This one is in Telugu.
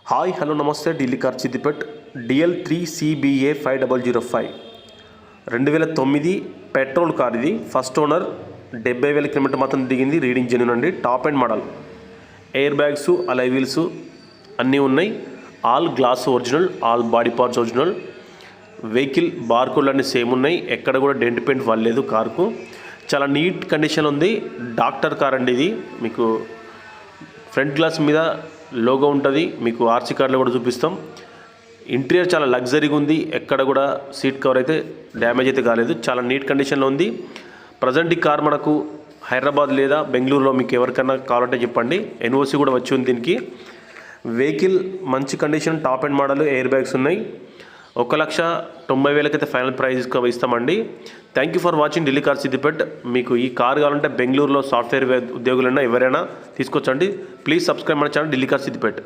Hi hello namaste Delhi car Siddipet DL3CBA 5005 2009 petrol car. ఇది ఫస్ట్ ఓనర్. 70,000 కిలోమీటర్ మాత్రం దిగింది. రీడింగ్ జెన్యూన్ అండి. Top and model. Air bags, alloy wheels అన్నీ ఉన్నాయి. All glass original, all body parts original. Vehicle బార్కోడ్లు అన్నీ సేమ్ ఉన్నాయి. ఎక్కడ కూడా డెంట్ పెయింట్ వాళ్ళలేదు కార్కు. చాలా నీట్ కండిషన్ ఉంది. డాక్టర్ కార్ అండి ఇది. మీకు ఫ్రంట్ గ్లాస్ మీద లోగో ఉంటుంది. మీకు ఆర్సీ కార్డులో కూడా చూపిస్తాం. ఇంటీరియర్ చాలా లగ్జరీగా ఉంది. ఎక్కడ కూడా సీట్ కవర్ అయితే డ్యామేజ్ అయితే కాలేదు. చాలా నీట్ కండిషన్లో ఉంది. ప్రజెంట్ ఈ కార్ మనకు హైదరాబాద్ లేదా బెంగళూరులో మీకు ఎవరికైనా కావాలంటే చెప్పండి. NOC కూడా వచ్చి ఉంది దీనికి. వెహికల్ మంచి condition, top and model, air bags ఉన్నాయి. 1,90,000 అయితే ఫైనల్ ప్రైస్ ఇస్తామండి. Thank you for watching Delhi car Siddipet. మీకు ఈ కార్ కావాలంటే బెంగళూరులో సాఫ్ట్వేర్ ఉద్యోగులైనా ఎవరైనా తీసుకొచ్చండి. ప్లీజ్ సబ్స్క్రైబ్ మన ఛానల్ ఢిల్లీ కార్ సిద్దిపేట్.